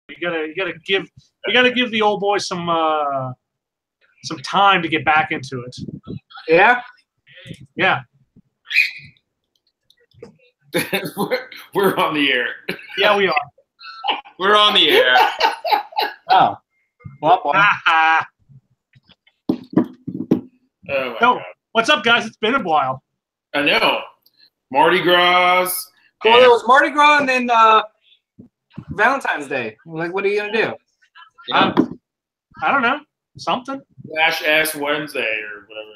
You gotta give the old boy some time to get back into it. Yeah. Yeah. We're on the air. Yeah, we are. We're on the air. Oh. Well, Oh my God. What's up, guys? It's been a while. I know. Mardi Gras. well, it was Mardi Gras and then Valentine's Day. Like, what are you gonna do? Yeah. I don't know. Something. Flash Ass Wednesday or whatever.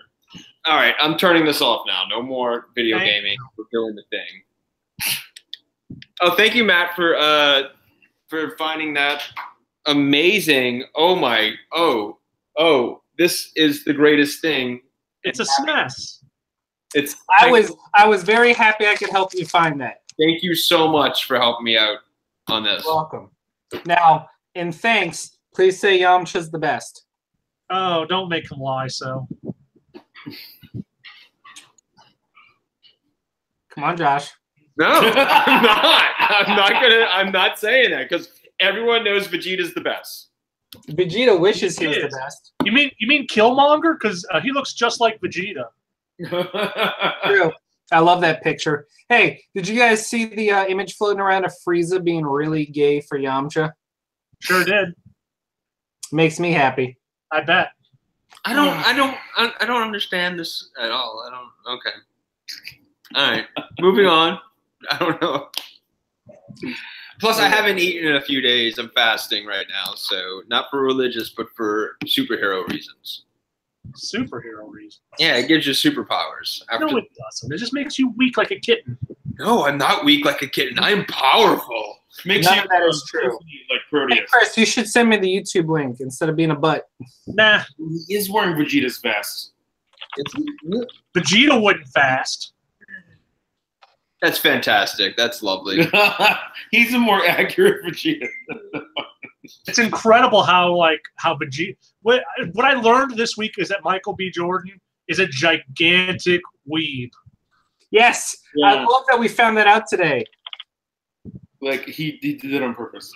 All right, I'm turning this off now. No more video Thank gaming. We're doing the thing. Oh, thank you, Matt, for finding that amazing. This is the greatest thing. It's a mess. I was very happy I could help you find that. Thank you so much for helping me out on this. You're welcome. Now, in thanks, please say Yamcha's the best. Oh, don't make him lie. So. Come on, Josh. No, I'm not. I'm not saying that because everyone knows Vegeta's the best. Vegeta wishes he was the best. You mean Killmonger? Because he looks just like Vegeta. True. I love that picture. Hey, did you guys see the image floating around of Frieza being really gay for Yamcha? Sure did. Makes me happy. I bet. I don't understand this at all. Okay. All right. Moving on. I don't know. Plus, I haven't eaten in a few days. I'm fasting right now, so not for religious, but for superhero reasons. Superhero reasons. Yeah, it gives you superpowers. No, it doesn't. It just makes you weak like a kitten. No, I'm not weak like a kitten. I'm powerful. Makes None you of that is true. like Proteus. Hey, Chris, you should send me the YouTube link instead of being a butt. Nah. He is wearing Vegeta's vest. Vegeta wouldn't fast. That's fantastic. That's lovely. He's a more accurate Vegeta. It's incredible how Vegeta. What I learned this week is that Michael B. Jordan is a gigantic weeb. Yes, Yeah. I love that we found that out today. Like he did it on purpose.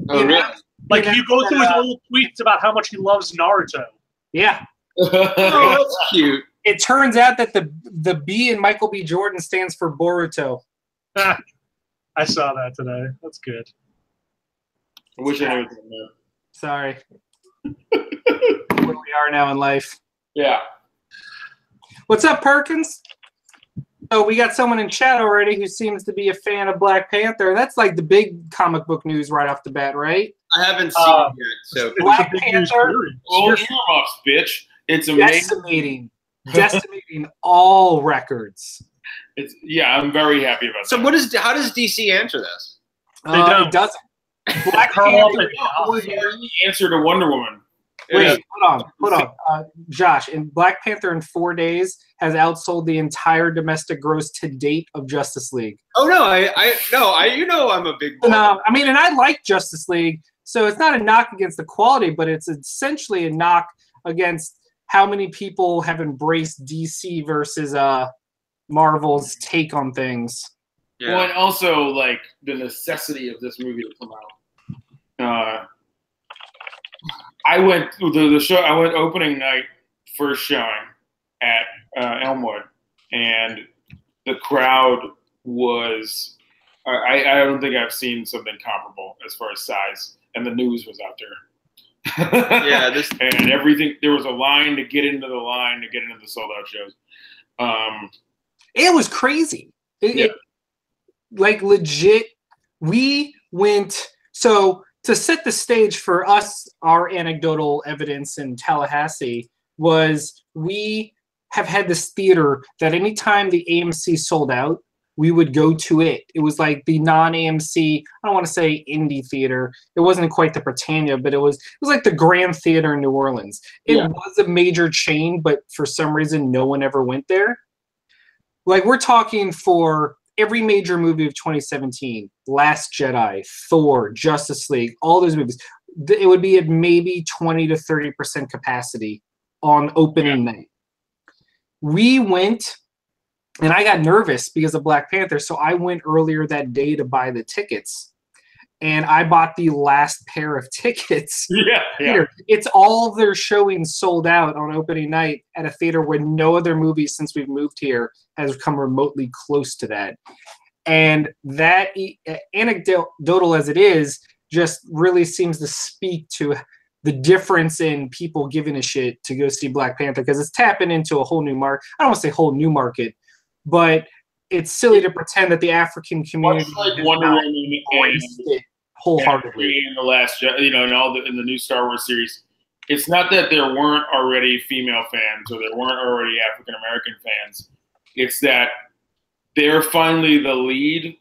Oh, really? Like you go through his old tweets about how much he loves Naruto. Yeah. Oh, that's cute. It turns out that the B in Michael B. Jordan stands for Boruto. I saw that today. That's good. I wish I knew that. Sorry. Where we are now in life. Yeah. What's up, Perkins? Oh, we got someone in chat already who seems to be a fan of Black Panther. That's like the big comic book news right off the bat, right? I haven't seen it yet. So Black Panther. Oh, earmuffs, bitch. It's amazing. Decimating all records. I'm very happy about So that. how does DC answer this? It doesn't. Black Panther. Was the answer to Wonder Woman. Wait, hold on. Josh, in Black Panther in 4 days has outsold the entire domestic gross to date of Justice League. Oh no, I'm a big. No, I mean, and I like Justice League, so it's not a knock against the quality, but it's essentially a knock against how many people have embraced DC versus Marvel's take on things. Yeah. Well, and also like the necessity of this movie to come out. I went the show. I went opening night, first showing at Elmwood, and the crowd was. I don't think I've seen something comparable as far as size, and the news was out there. Yeah, and everything. There was a line to get into the sold out shows. It was crazy. Like legit. We went so. To set the stage for us, our anecdotal evidence in Tallahassee was we have had this theater that anytime the AMC sold out, we would go to it. It was like the non-AMC, I don't want to say indie theater. It wasn't quite the Britannia, but it was like the Grand Theater in New Orleans. It was a major chain, but for some reason, no one ever went there. Like we're talking for every major movie of 2017, Last Jedi, Thor, Justice League, all those movies, it would be at maybe 20 to 30% capacity on opening night. We went, and I got nervous because of Black Panther, so I went earlier that day to buy the tickets. and I bought the last pair of tickets. Yeah. It's all their showings sold out on opening night at a theater where no other movie since we've moved here has come remotely close to that. And that, anecdotal as it is, just really seems to speak to the difference in people giving a shit to go see Black Panther, because it's tapping into a whole new market. I don't want to say whole new market, but it's silly to pretend that the African community much like Wonder Woman embraced it wholeheartedly. In the last, in the new Star Wars series, it's not that there weren't already female fans or there weren't already African American fans. It's that they're finally the lead,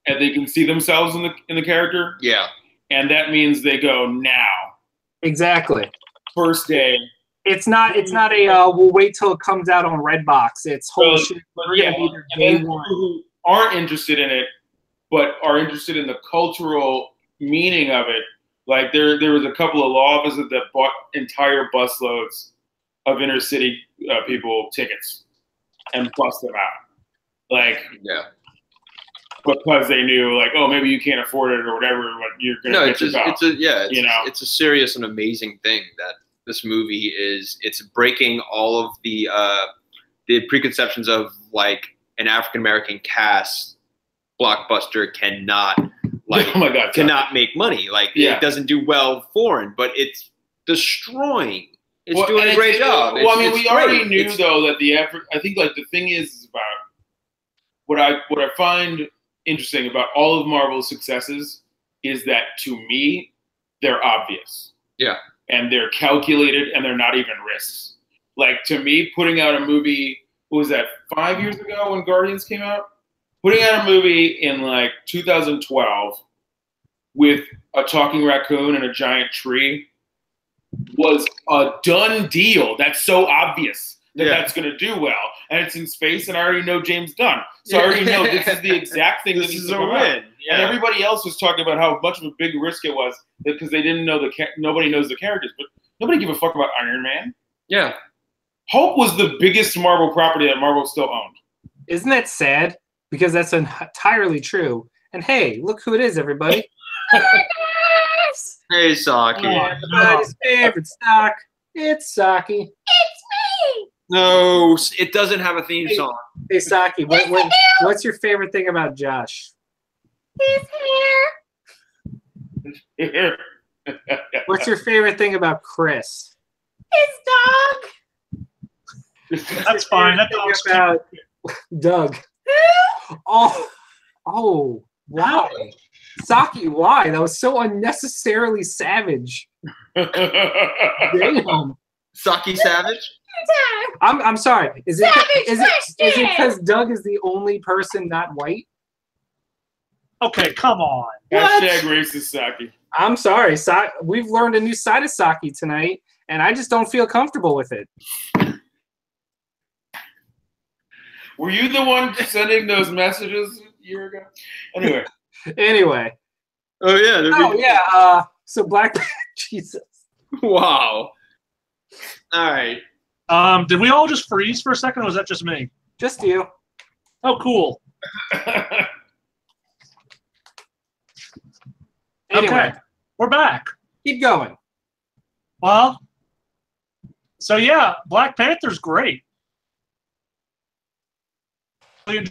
and they can see themselves in the character. Yeah, and that means they go now. Exactly. First day. It's not a we'll wait till it comes out on Redbox. It's holy shit, we're gonna be there day one. Who aren't interested in it, but are interested in the cultural meaning of it. Like there was a couple of law offices that bought entire busloads of inner city people tickets and bust them out. Like, yeah, because they knew, like, oh, maybe you can't afford it or whatever. But you're gonna it's a serious and amazing thing that this movie is. It's breaking all of the preconceptions of like an African American cast blockbuster cannot oh my God, cannot make money. Like it doesn't do well foreign, but it's destroying. It's doing a great job. Well, I mean, we already knew though that I think like the thing is about what I find interesting about all of Marvel's successes is that to me they're obvious. Yeah. And they're calculated and they're not even risks. Like to me, putting out a movie, what was that, 5 years ago when Guardians came out? Putting out a movie in like 2012 with a talking raccoon and a giant tree was a done deal. That's so obvious that that's going to do well. And it's in space, and I already know James Gunn. So I already know this is the exact thing that needs to come out. Yeah. And everybody else was talking about how much of a big risk it was because they didn't know nobody knows the characters. But nobody give a fuck about Iron Man. Yeah. Hulk was the biggest Marvel property that Marvel still owned. Isn't that sad? Because that's entirely true. And hey, look who it is, everybody. Hey, Saki. Everybody's favorite Sock. It's Saki. It's me. No, it doesn't have a theme song. Hey, Saki, what's your favorite thing about Josh? His hair. What's your favorite thing about Chris? His dog. That's fine. That dog's about Doug. Oh, wow. Saki, why? That was so unnecessarily savage. Damn. Saki Savage? I'm sorry. Is it because Doug is the only person not white? Okay, come on. Hashtag racist Saki. I'm sorry. We've learned a new side of Saki tonight, and I just don't feel comfortable with it. Were you the one sending those messages a year ago? Anyway. Oh, yeah. Oh, yeah. So Black Jesus. Wow. All right. Did we all just freeze for a second, or was that just me? Just you. Oh, cool. Anyway, okay, we're back. Keep going. Well, so yeah, Black Panther's great.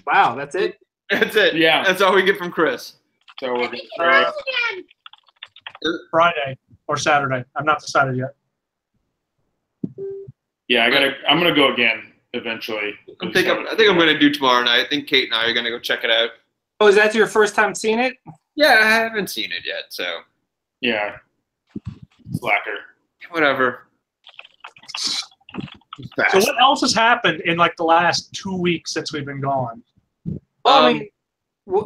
Wow, that's it? That's it. Yeah. That's all we get from Chris. So we're Friday or Saturday. I've not decided yet. Yeah, I'm gonna go again eventually. I think I'm gonna do tomorrow night. I think Kate and I are gonna go check it out. Oh, is that your first time seeing it? Yeah, I haven't seen it yet, so yeah. Slacker. Whatever. So what else has happened in like the last 2 weeks since we've been gone? Well, I mean,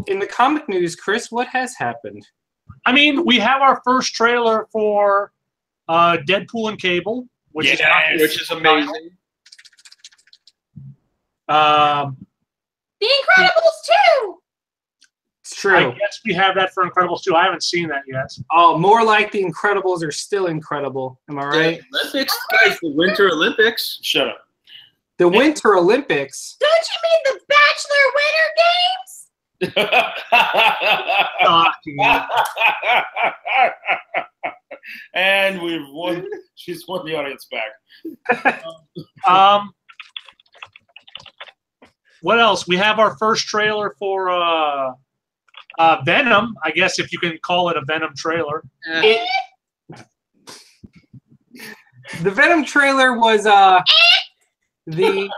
in the comic news, Chris, what has happened? I mean, we have our first trailer for Deadpool and Cable, which is amazing. The Incredibles 2. It's true. I guess we have that for Incredibles 2. I haven't seen that yet. Oh, more like the Incredibles are still incredible. Am I right? The Olympics, guys, the Winter Olympics. Shut up. The Winter Olympics. Don't you mean the Bachelor Winter Games? And we've won. She's won the audience back. What else? We have our first trailer for Venom. I guess if you can call it a Venom trailer. The Venom trailer was the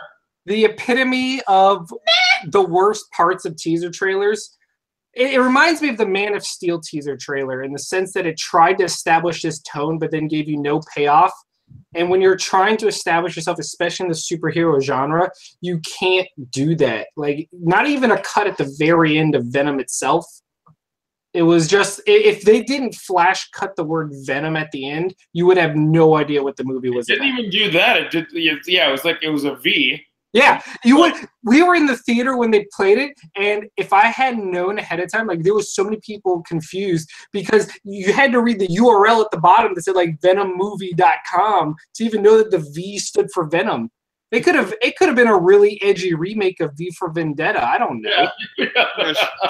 epitome of the worst parts of teaser trailers. It reminds me of the Man of Steel teaser trailer in the sense that it tried to establish this tone but then gave you no payoff. And when you're trying to establish yourself, especially in the superhero genre, you can't do that. Like, not even a cut at the very end of Venom itself. It was just, if they didn't flash cut the word Venom at the end, you would have no idea what the movie was It didn't even do that. It did, yeah, it was like it was a V. Yeah, you would. We were in the theater when they played it, and if I hadn't known ahead of time, like there was so many people confused because you had to read the URL at the bottom that said like VenomMovie.com to even know that the V stood for Venom. It could have been a really edgy remake of V for Vendetta. I don't know.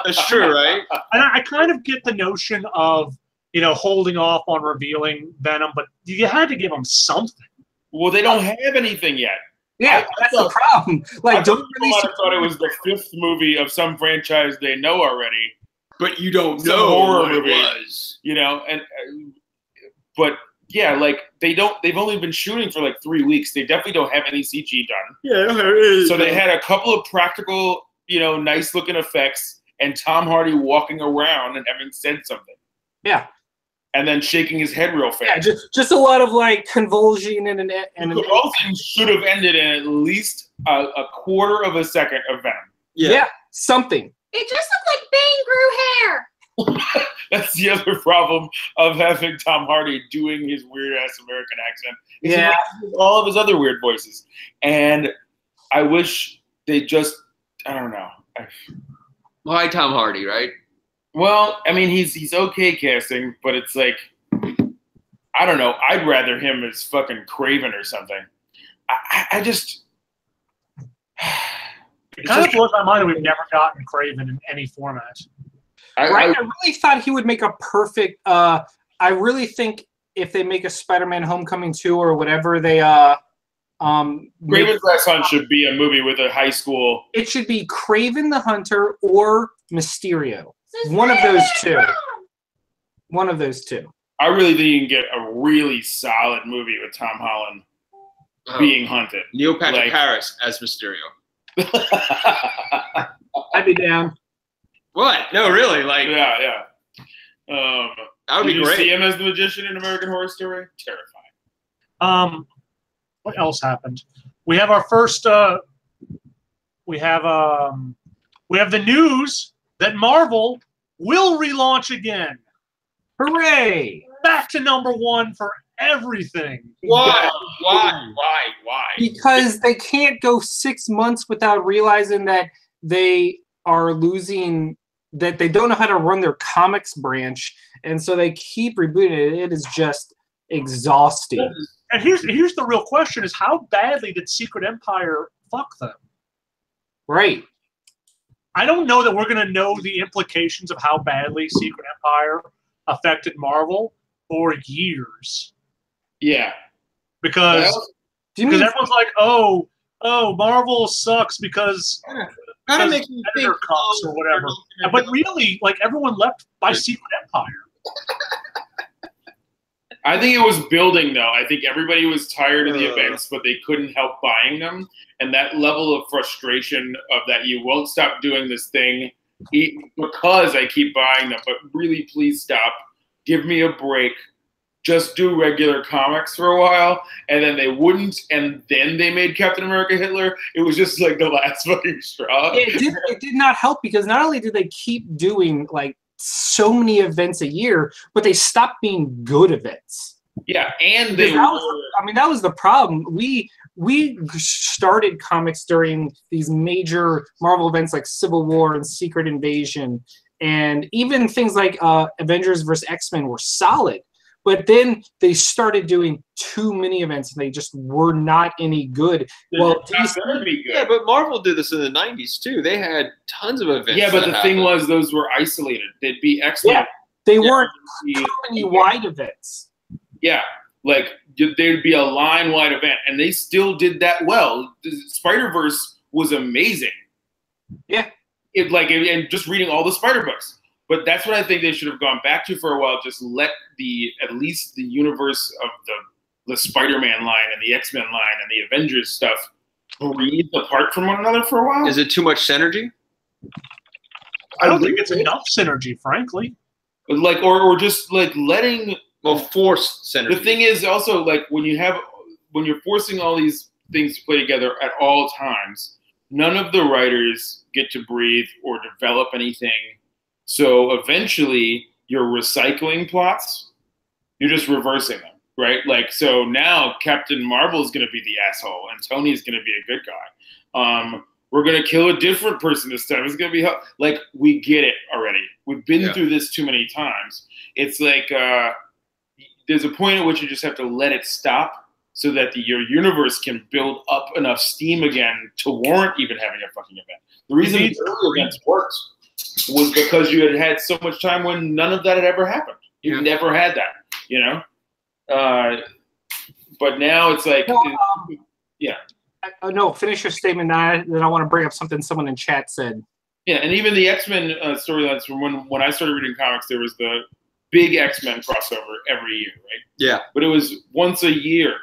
That's true, right? And I kind of get the notion of, you know, holding off on revealing Venom, but you had to give them something. Well, they don't have anything yet. Yeah, that's the problem. Like, don't release. I thought it was the 5th movie of some franchise they know already, but you don't some know horror what movie, it was. you know. And but yeah, like they've only been shooting for like 3 weeks. They definitely don't have any CG done. Yeah, so they had a couple of practical, you know, nice looking effects, and Tom Hardy walking around and having said something. Yeah. And then shaking his head real fast. Yeah, just a lot of like convulsion and the convulsion should have ended in at least a quarter of a second of Venom. Yeah, something. It just looked like Bane grew hair. That's the other problem of having Tom Hardy doing his weird ass American accent. Yeah, all of his other weird voices, and I wish they just, I don't know. Why Tom Hardy, right? Well, I mean, he's okay casting, but it's like, I don't know. I'd rather him as fucking Craven or something. I just. It kind of blows my mind that we've never gotten Craven in any format. I really thought he would make a perfect. I really think if they make a Spider-Man Homecoming 2 or whatever they Craven's Last Hunt should be a movie with a high school. It should be Craven the Hunter or Mysterio. One of those two. One of those two. I really think you can get a really solid movie with Tom Holland being hunted. Neil Patrick Harris as Mysterio. I'd be down. What? No, really? Like, yeah. That would be great. great. See him as the magician in American Horror Story? Terrifying. What else happened? We have our first. We have the news that Marvel will relaunch again. Hooray! Back to #1 for everything. Why? Because they can't go 6 months without realizing that they are losing, that they don't know how to run their comics branch, and so they keep rebooting it. It is just exhausting. And here's the real question: is how badly did Secret Empire fuck them? Right. I don't know that we're going to know the implications of how badly Secret Empire affected Marvel for years. Yeah. Because everyone's like, oh, Marvel sucks because makes me think cuts or whatever. But really, like, everyone left by Secret Empire. I think it was building, though. I think everybody was tired of the events, but they couldn't help buying them. And that level of frustration of that you won't stop doing this thing because I keep buying them, but really please stop. Give me a break. Just do regular comics for a while. And then they wouldn't, and then they made Captain America Hitler. It was just like the last fucking straw. It did not help because not only did they keep doing like so many events a year, but they stopped being good events. Yeah, and that was the problem. We started comics during these major Marvel events like Civil War and Secret Invasion, and even things like Avengers vs. XMen were solid. But then they started doing too many events, and they just were not any good. Well, It's not gonna be good. Yeah, but Marvel did this in the 90s too. They had tons of events. Yeah, but the thing happened. was, those were isolated. They'd be excellent. Yeah, they Yeah. weren't company-wide events. Yeah, like there'd be a line-wide event, and they still did that well. Spider-Verse was amazing. Yeah, And just reading all the Spider books. But that's what I think they should have gone back to for a while. Just let at least the universe of the Spider-Man line and the X-Men line and the Avengers stuff breathe apart from one another for a while. Is it too much synergy? I don't think it's enough synergy, frankly. Like, or just like letting. Well, forced synergy. The thing is also like when you're forcing all these things to play together at all times, none of the writers get to breathe or develop anything. So eventually you're recycling plots. You're just reversing them, right? Like, so now Captain Marvel is going to be the asshole and Tony is going to be a good guy. We're going to kill a different person this time. It's going to be like, we get it already. We've been through this too many times. It's like, there's a point at which you just have to let it stop so that your universe can build up enough steam again to warrant even having a fucking event. The reason the early events worked was because you had so much time when none of that had ever happened. You never had that, you know? But now it's like, no, finish your statement. Then I want to bring up something someone in chat said. Yeah, and even the X-Men storylines from when I started reading comics, there was the big X-Men crossover every year, right? Yeah. But it was once a year.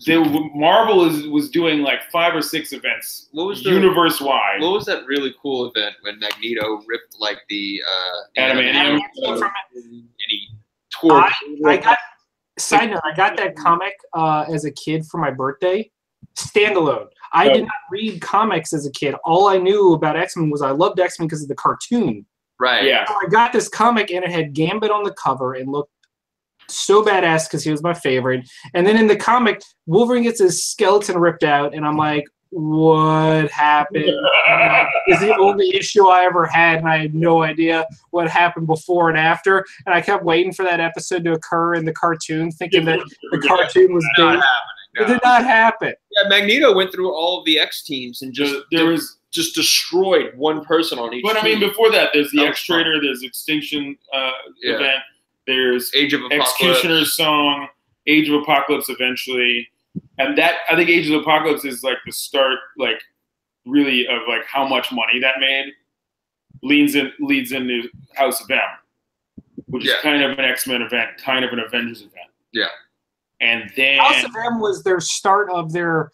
Marvel was doing like 5 or 6 events. What was universe wide? What was that really cool event when Magneto ripped like the adamantium and he tore? Side note: I got that comic as a kid for my birthday, standalone. I did not read comics as a kid. All I knew about X-Men was I loved X-Men because of the cartoon. Right. Yeah. So I got this comic and it had Gambit on the cover and looked so badass because he was my favorite. And then in the comic, Wolverine gets his skeleton ripped out, and I'm like, what happened? Is the only issue I ever had, and I had no idea what happened before and after. And I kept waiting for that episode to occur in the cartoon, thinking that the cartoon was big. It did not happen. Yeah, Magneto went through all of the X teams and just destroyed one person on each. But I mean, before that, there's the X-Trader, there's Extinction event, there's Age of Apocalypse. Executioner's Song, Age of Apocalypse eventually, and that I think Age of Apocalypse is like the start, like really of like how much money that made. Leads into House of M, which is kind of an X-Men event, kind of an Avengers event. Yeah. And then House of M was their start of their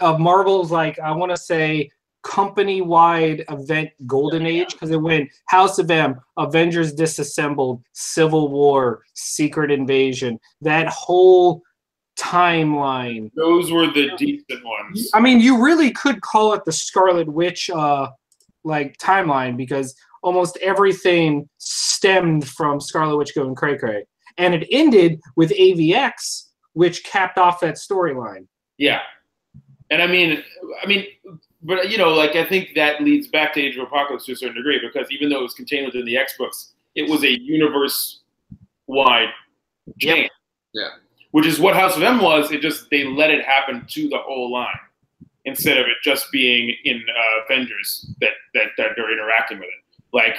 Marvel's, like, I want to say, company-wide event golden age, because it went House of M, Avengers Disassembled, Civil War, Secret Invasion, that whole timeline. Those were the decent ones. I mean, you really could call it the Scarlet Witch like timeline, because almost everything stemmed from Scarlet Witch going cray-cray. And it ended with AVX, which capped off that storyline. Yeah. And I mean, but, you know, like, I think that leads back to Age of Apocalypse to a certain degree, because even though it was contained within the X books, it was a universe-wide change. Yeah. Which is what House of M was. It just, they let it happen to the whole line instead of it just being in Avengers that they're interacting with it. Like,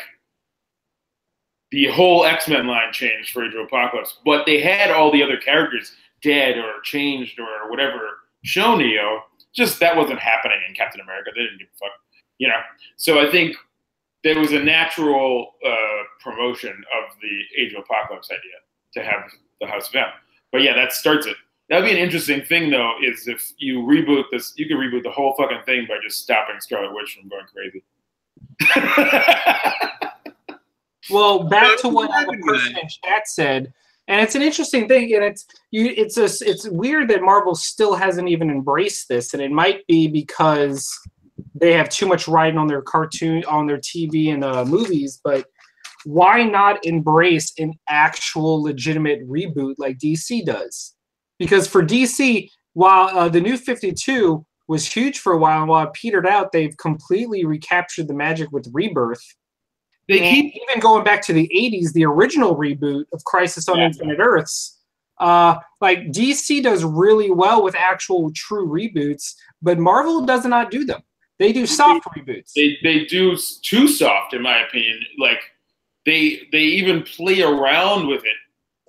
the whole X-Men line changed for Age of Apocalypse, but they had all the other characters dead or changed or whatever shown to you. Just that wasn't happening in Captain America. They didn't give a fuck, you know. So I think there was a natural promotion of the Age of Apocalypse idea to have the House of M. But yeah, that starts it. That'd be an interesting thing, though, is if you reboot this, you could reboot the whole fucking thing by just stopping Scarlet Witch from going crazy. Well, back to what the person in chat said, and it's an interesting thing, and it's weird that Marvel still hasn't even embraced this, and it might be because they have too much riding on their cartoon, on their TV and movies. But why not embrace an actual legitimate reboot like DC does? Because for DC, while the New 52 was huge for a while, and while it petered out, they've completely recaptured the magic with Rebirth. even going back to the 80s, the original reboot of Crisis on Infinite Earths. Like DC does really well with actual true reboots, but Marvel does not do them. They do soft reboots. They do too soft, in my opinion. Like they even play around with it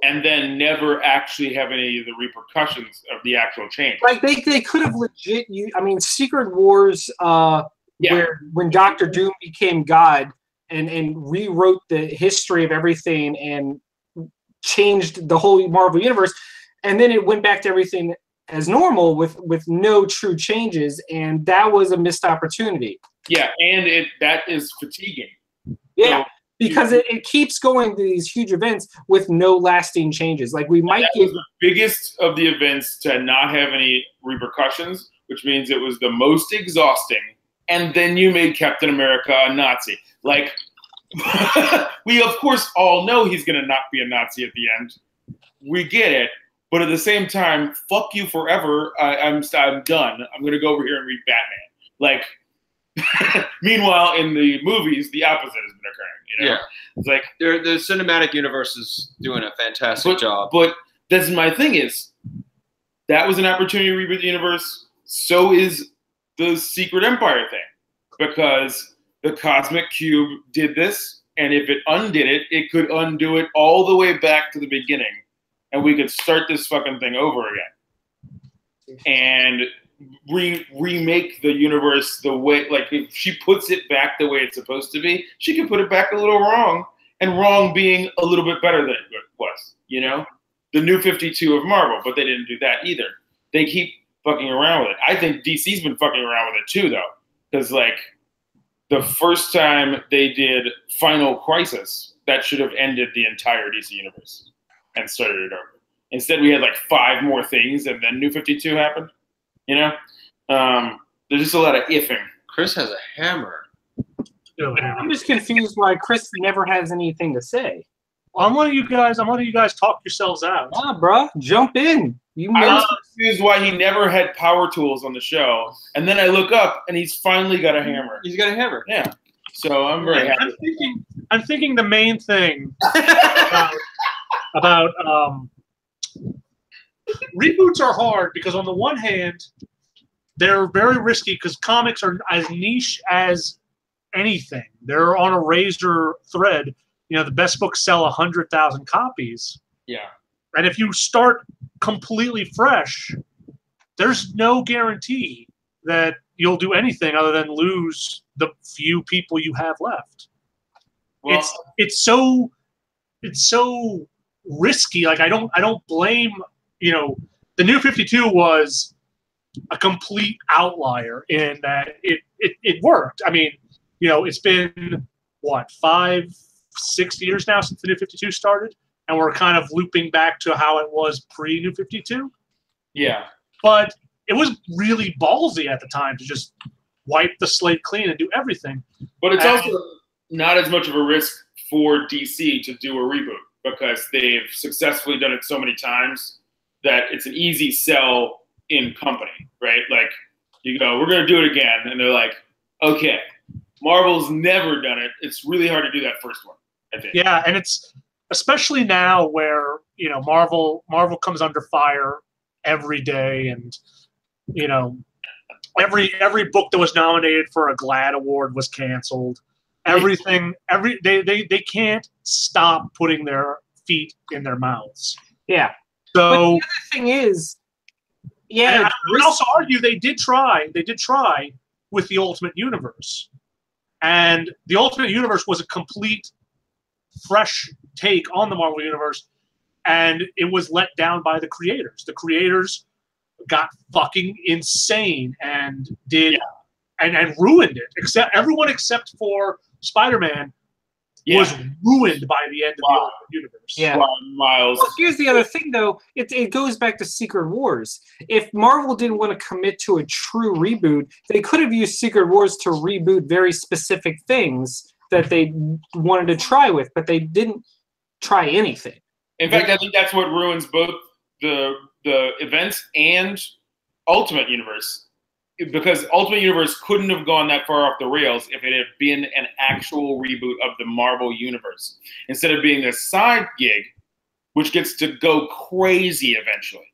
and then never actually have any of the repercussions of the actual change. Like they could have legit Secret Wars, where when Doctor Doom became God and rewrote the history of everything and changed the whole Marvel universe, and then it went back to everything as normal with no true changes, and that was a missed opportunity. Yeah, and that is fatiguing. Yeah. So, because it keeps going to these huge events with no lasting changes. Like we might get the biggest of the events to not have any repercussions, which means it was the most exhausting. And then you made Captain America a Nazi. Like we of course all know he's gonna not be a Nazi at the end. We get it, but at the same time, fuck you forever. I'm done. I'm gonna go over here and read Batman. Like. Meanwhile, in the movies, the opposite has been occurring. You know? Yeah, it's like the cinematic universe is doing a fantastic job. But that's my thing is that was an opportunity to reboot the universe. So is the Secret Empire thing, because the Cosmic Cube did this, and if it undid it, it could undo it all the way back to the beginning, and we could start this fucking thing over again. And remake the universe the way, like if she puts it back the way it's supposed to be, she can put it back a little wrong, and wrong being a little bit better than it was, you know? The New 52 of Marvel, but they didn't do that either. They keep fucking around with it. I think DC's been fucking around with it too, though, because like the first time they did Final Crisis, that should have ended the entire DC universe and started it over. Instead, we had like 5 more things, and then New 52 happened. You know, there's just a lot of ifing. Chris has a hammer. I'm just confused why Chris never has anything to say. Well, I'm letting you guys talk yourselves out. Nah, bro, jump in. I'm confused why he never had power tools on the show, and then I look up and he's finally got a hammer. He's got a hammer. Yeah. So I'm very happy. I'm thinking the main thing about reboots are hard because on the one hand, they're very risky because comics are as niche as anything. They're on a razor thread. You know, the best books sell 100,000 copies. Yeah. And if you start completely fresh, there's no guarantee that you'll do anything other than lose the few people you have left. Well, it's so risky. Like I don't blame. You know, the New 52 was a complete outlier in that it worked. I mean, you know, it's been what 5-6 years now since the New 52 started, and we're kind of looping back to how it was pre New 52. Yeah, but it was really ballsy at the time to just wipe the slate clean and do everything. But it's also not as much of a risk for DC to do a reboot because they've successfully done it so many times that it's an easy sell in company, right? Like you go, we're going to do it again. And they're like, okay, Marvel's never done it. It's really hard to do that first one, I think. Yeah. And it's especially now where, you know, Marvel comes under fire every day. And, you know, every book that was nominated for a GLAAD award was canceled. Everything, they can't stop putting their feet in their mouths. Yeah. So but the other thing is, yeah, I would also argue they did try with the Ultimate Universe, and the Ultimate Universe was a complete fresh take on the Marvel Universe, and it was let down by the creators. The creators got fucking insane and and ruined it. Everyone except for Spider-Man was ruined by the end of the Ultimate Universe. Yeah. Miles. Well, here's the other thing, though. It goes back to Secret Wars. If Marvel didn't want to commit to a true reboot, they could have used Secret Wars to reboot very specific things that they wanted to try with, but they didn't try anything. In fact, I think that's what ruins both the events and Ultimate Universe because Ultimate Universe couldn't have gone that far off the rails if it had been an actual reboot of the Marvel Universe, instead of being a side gig, which gets to go crazy eventually.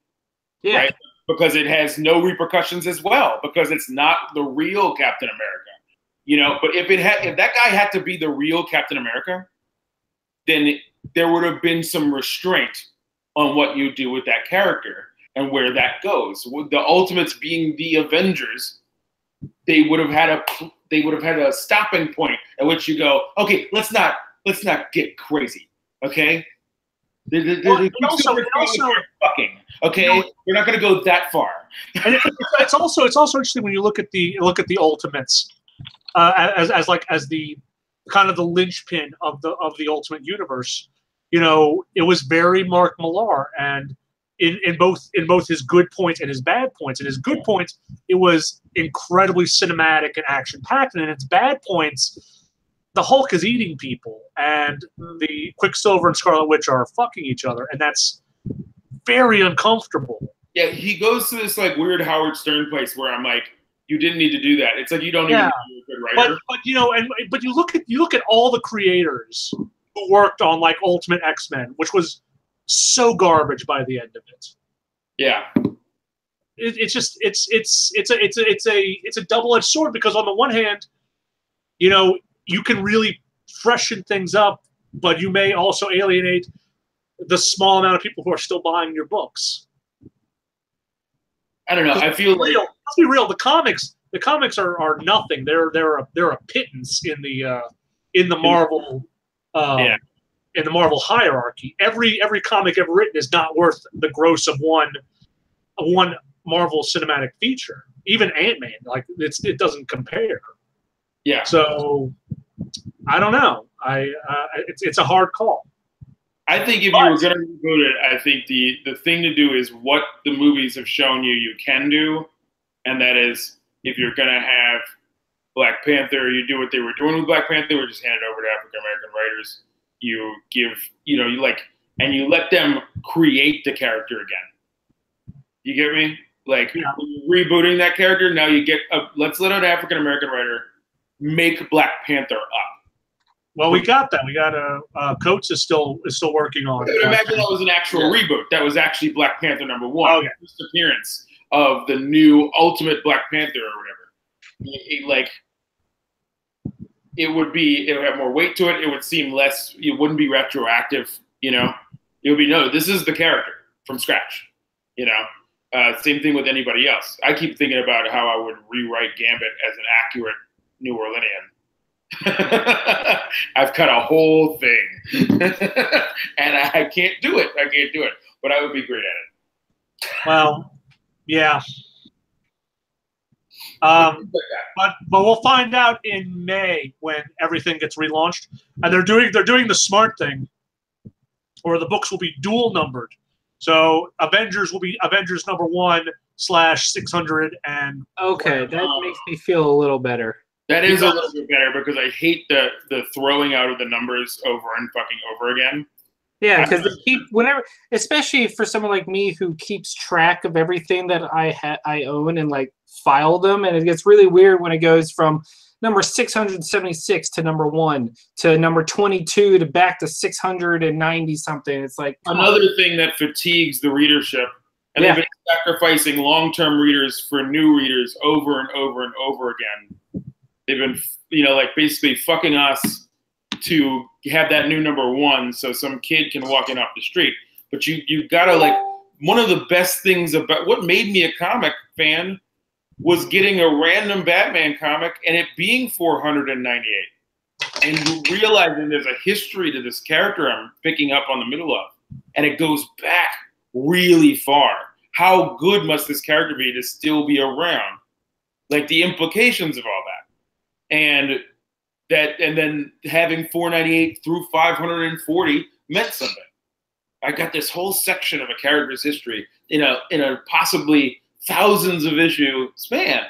Yeah. Right? Because it has no repercussions as well, because it's not the real Captain America. You know, but if that guy had to be the real Captain America, then there would have been some restraint on what you do with that character and where that goes. With the Ultimates being the Avengers, they would have had a stopping point at which you go, okay, let's not get crazy, okay? Also, fucking, okay, we're not going to go that far. And it's also interesting when you look at the Ultimates as the kind of the linchpin of the Ultimate Universe. You know, it was very Mark Millar, and in both his good points and his bad points. In his good points, it was incredibly cinematic and action packed, and in its bad points, the Hulk is eating people, and the Quicksilver and Scarlet Witch are fucking each other, and that's very uncomfortable. Yeah, he goes to this like weird Howard Stern place where I'm like, you didn't need to do that. It's like you don't even need to be a good writer. But you know, but you look at all the creators who worked on like Ultimate X-Men, which was so garbage by the end of it. Yeah. It's a double-edged sword, because on the one hand, you know, you can really freshen things up, but you may also alienate the small amount of people who are still buying your books. I don't know. I feel like, let's be real. The comics are nothing. They're a pittance in the Marvel in the Marvel hierarchy. Every comic ever written is not worth the gross of one Marvel cinematic feature. Even Ant-Man, like it doesn't compare. Yeah. So I don't know. It's a hard call. I think if you were going to reboot it, I think the thing to do is what the movies have shown you can do, and that is if you're going to have Black Panther, you do what they were doing with Black Panther, or just hand it over to African American writers. You give, you let them create the character again. You get me? Like, rebooting that character, now you get let's let an African American writer make Black Panther up. Well, we got that. We got Coates is still working on it. Imagine that was an actual reboot. That was actually Black Panther #1. Oh, yeah. First appearance of the new Ultimate Black Panther or whatever. It would have more weight to it. It would seem less. It wouldn't be retroactive. You know, it would be this is the character from scratch. You know, same thing with anybody else. I keep thinking about how I would rewrite Gambit as an accurate New Orleanian. I've cut a whole thing, and I can't do it. But I would be great at it. Well, yeah. But we'll find out in May when everything gets relaunched, and they're doing the smart thing, or the books will be dual numbered. So Avengers will be Avengers #1/600 and. Okay, that makes me feel a little better. That is a little bit better, because I hate the throwing out of the numbers over and fucking over again. Yeah, because they keep especially for someone like me who keeps track of everything that I own and like file them, and it gets really weird when it goes from number 676 to #1 to number 22 to back to 690 something. It's like another thing that fatigues the readership, and they've been sacrificing long-term readers for new readers over and over and over again. They've been, basically fucking us to have that new #1 so some kid can walk in off the street. But you gotta, one of the best things about what made me a comic fan was getting a random Batman comic and it being 498. And realizing there's a history to this character I'm picking up on the middle of. And it goes back really far. How good must this character be to still be around? Like the implications of all that. And then having 498 through 540 meant something. I got this whole section of a character's history in a possibly thousands of issue span,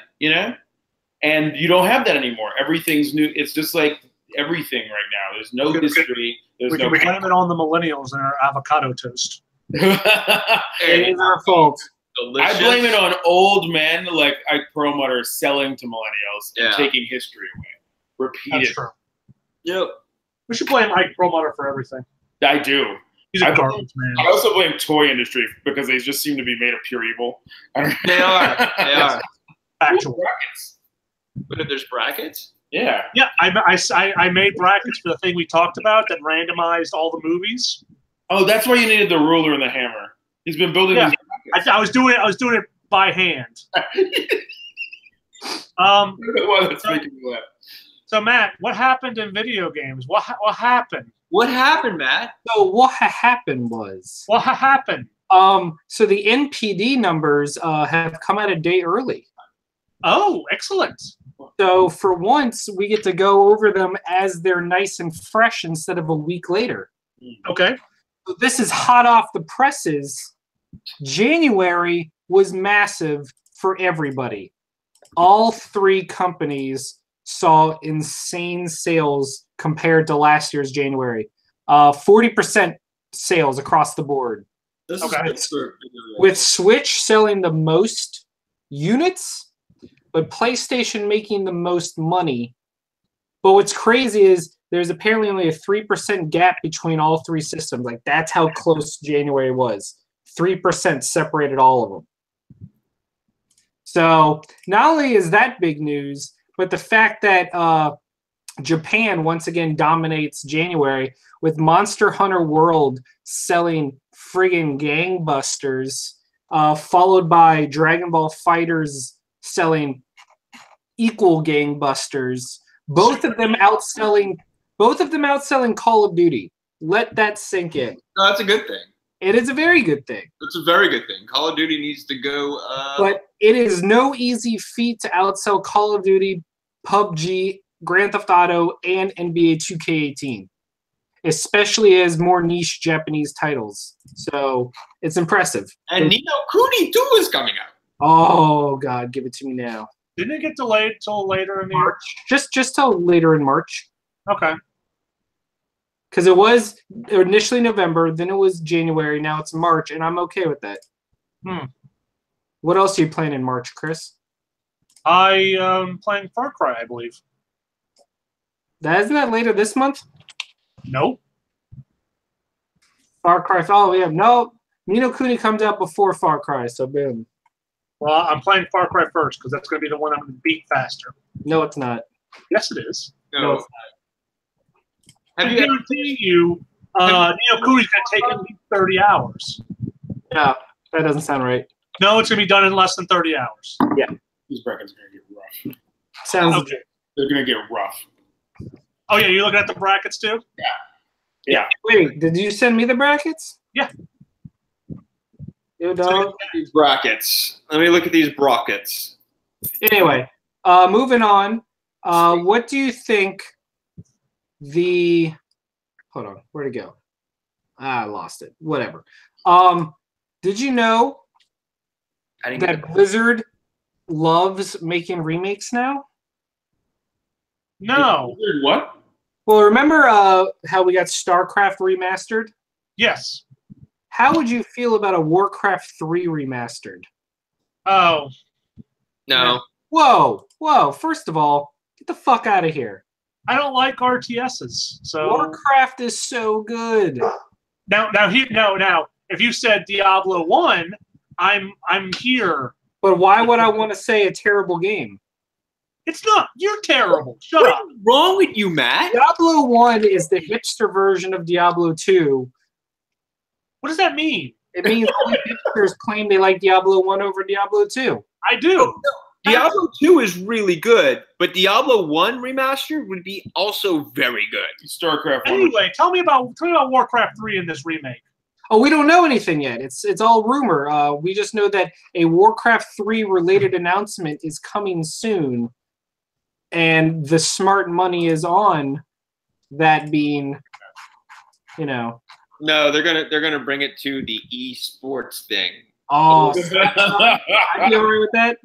and you don't have that anymore. Everything's new. It's just like everything right now. There's no history. We can blame it on the millennials and our avocado toast. It is our fault. delicious. I blame it on old men like Perlmutter selling to millennials and taking history away. Repeatedly. That's true. Yep. We should blame Ike Perlmutter for everything. I do. He's a garbage man. I also blame toy industry because they just seem to be made of pure evil. They are. They are. Factual. Brackets. But if there's brackets? Yeah. Yeah, I made brackets for the thing we talked about that randomized all the movies. Oh, that's why you needed the ruler and the hammer. He's been building these brackets. I was doing it by hand. Why that's making me laugh. So Matt, what happened in video games? What happened? What happened, Matt? So what happened was What happened? so the NPD numbers have come out a day early. Oh, excellent. So for once we get to go over them as they're nice and fresh instead of a week later. Okay. So this is hot off the presses. January was massive for everybody. All three companies saw insane sales compared to last year's January. 40% sales across the board. This Okay. is good. With Switch selling the most units, but PlayStation making the most money. But what's crazy is there's apparently only a 3% gap between all three systems. Like, that's how close January was. 3% separated all of them. So not only is that big news, but the fact that Japan once again dominates January with Monster Hunter World selling friggin' gangbusters, followed by Dragon Ball FighterZ selling equal gangbusters. Both of them outselling Call of Duty. Let that sink in. No, that's a good thing. It is a very good thing. It's a very good thing. Call of Duty needs to go. But it is no easy feat to outsell Call of Duty, PUBG, Grand Theft Auto, and NBA 2K18, especially as more niche Japanese titles. So it's impressive. And Ni no Kuni 2 is coming out. Oh God, give it to me now. Didn't it get delayed till later in the year? Just till later in March, Okay. because it was initially November, then it was January, now it's March, and I'm okay with that. What else are you playing in March, Chris? I playing Far Cry, I believe. Isn't that later this month? Nope. Far Cry. Oh yeah, no. Ni no Kuni comes out before Far Cry, so boom. Well, I'm playing Far Cry first because that's going to be the one I'm going to beat faster. No, it's not. Yes, it is. No, it's I Have you ever guarantee you, Ni no Kuni's going to take at least 30 hours. Yeah, that doesn't sound right. No, it's going to be done in less than 30 hours. These brackets are going to get rough. Sounds Okay. They're going to get rough. Oh, yeah, you looking at the brackets too? Yeah. Wait, did you send me the brackets? Yeah. Yo, dog. these brackets? Let me look at these brackets. Anyway, moving on. What do you think the... Hold on, where'd it go? I lost it. Whatever. Did you know I didn't get that Blizzard loves making remakes now? No. What? Well, remember how we got StarCraft remastered? Yes. How would you feel about a Warcraft 3 remastered? Oh. No. Whoa. First of all, get the fuck out of here. I don't like RTSs. So Warcraft is so good. now, if you said Diablo 1, I'm here. But why would I want to say a terrible game? It's not. You're terrible. Shut up. What's wrong with you, Matt? Diablo 1 is the hipster version of Diablo 2. What does that mean? It means only hipsters claim they like Diablo 1 over Diablo 2. I do. Diablo 2 is really good, but Diablo 1 remastered would be also very good. StarCraft 1. Anyway, tell me about Warcraft 3 in this remake. Oh, we don't know anything yet. It's all rumor. We just know that a Warcraft 3 related announcement is coming soon, and the smart money is on that being, No, they're gonna bring it to the esports thing. Oh, I'd be all right with that.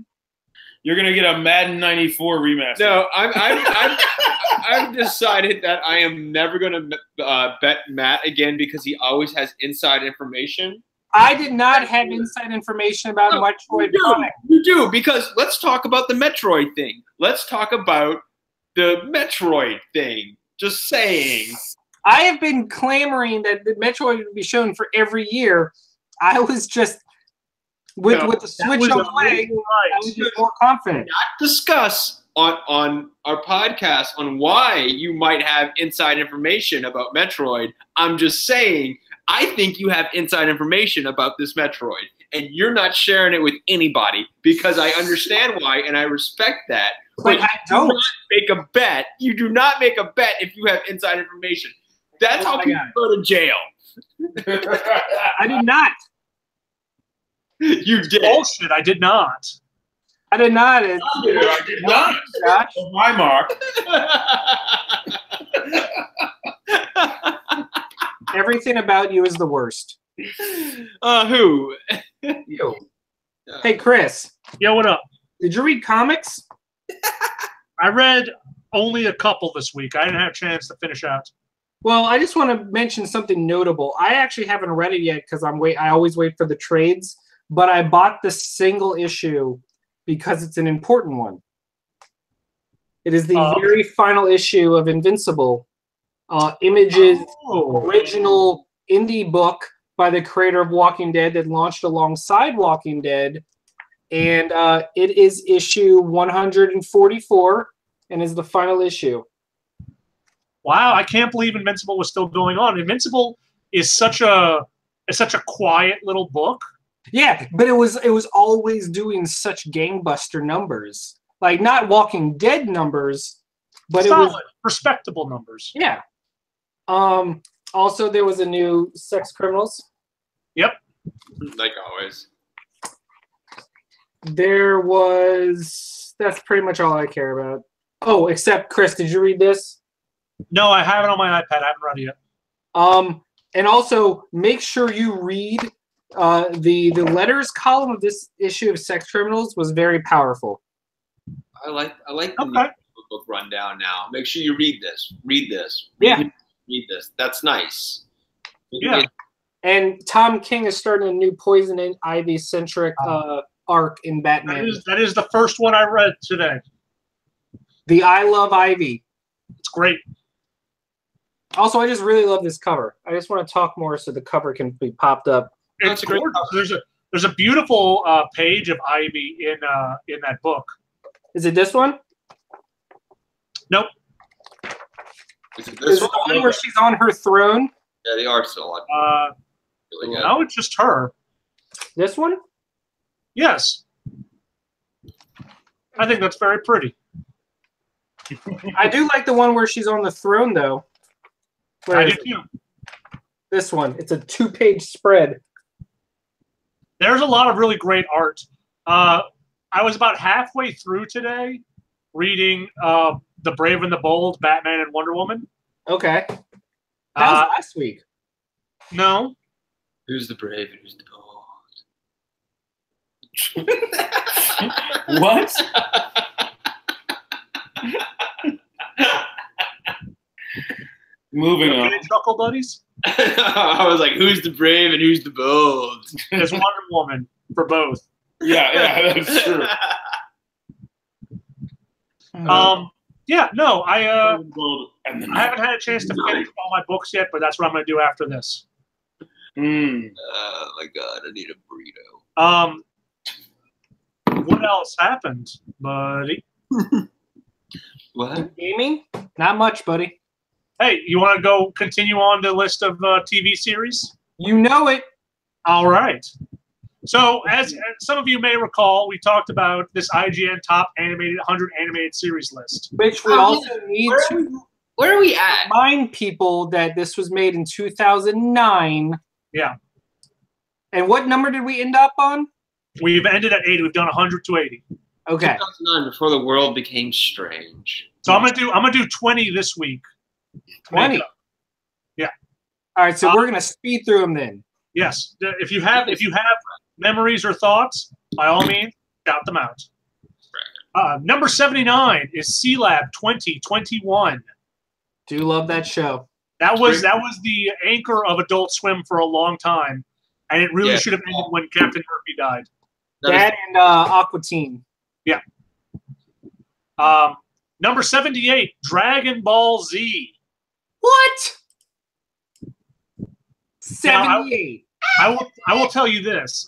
You're gonna get a Madden '94 remaster. No, I've decided that I am never gonna bet Matt again because he always has inside information. I did not have inside information about Metroid Prime. You do, because let's talk about the Metroid thing. Let's talk about the Metroid thing. Just saying. I have been clamoring that the Metroid would be shown for every year. I was just with the Switch on the way. I was just more confident. Not discuss on our podcast on why you might have inside information about Metroid. I'm just saying, I think you have inside information about this Metroid, and you're not sharing it with anybody because I understand why and I respect that. But I don't do not make a bet. You do not make a bet if you have inside information. That's how people go to jail. I did not. You did. Bullshit, I did not. I did not. I did not. Josh. My mark. Everything about you is the worst. Who? You. Hey, Chris. Yo, what up? Did you read comics? I read only a couple this week. I didn't have a chance to finish out. Well, I just want to mention something notable. I actually haven't read it yet because I always wait for the trades, but I bought the single issue because it's an important one. It is the very final issue of Invincible. Image's original indie book by the creator of Walking Dead that launched alongside Walking Dead. And it is issue 144 and is the final issue. Wow, I can't believe Invincible was still going on. Invincible is such a quiet little book. Yeah, but it was always doing such gangbuster numbers. Like not Walking Dead numbers, but Solid, it was respectable numbers. Yeah. Also there was a new Sex Criminals. Yep. Like always. That's pretty much all I care about. Oh, except Chris, did you read this? No, I have it on my iPad. I haven't read it yet. And also make sure you read the letters column of this issue of Sex Criminals was very powerful. I like the book rundown now. Make sure you read this. Read this. Yeah. Read this. That's nice. Yeah. And Tom King is starting a new Poison and Ivy centric arc in Batman. That is the first one I read today. The I Love Ivy. It's great. Also, I just really love this cover. I just want to talk more so the cover can be popped up. It's great. There's a beautiful page of Ivy in that book. Is it this one? Nope. Is it Is this it the one where she's on her throne? Yeah, the art's still on. Really good. No, it's just her. This one? Yes. I think that's very pretty. I do like the one where she's on the throne, though. Where I is do it? too. This one. It's a 2-page spread. There's a lot of really great art. I was about halfway through today reading The Brave and the Bold, Batman and Wonder Woman. Okay. That was last week. No. Who's the brave and who's the bold? What? Moving on. Chuckle buddies. I was like, who's the brave and who's the bold? There's Wonder Woman for both. Yeah, that's true. Yeah, no, I And then haven't had a chance to finish all my books yet, but that's what I'm going to do after this. Oh my god, I need a burrito. What else happened, buddy? What? Gaming? Not much, buddy. Hey, you want to go continue on the list of TV series? You know it. All right. So, as some of you may recall, we talked about this IGN top 100 animated series list. Which we also need to Where are we at? remind people that this was made in 2009. Yeah. And what number did we end up on? We've ended at 80. We've done 100 to 80. Okay. 2009, before the world became strange. So I'm gonna do 20 this week. 20. Yeah. All right, so we're gonna speed through them then. Yes. If you have memories or thoughts, by all means, shout them out. Number 79 is C-Lab 2021. Do love that show. That was the anchor of Adult Swim for a long time, And it really should have ended when Captain Murphy died. That and Aqua Teen. Yeah. Number 78, Dragon Ball Z. What? 78. I will tell you this.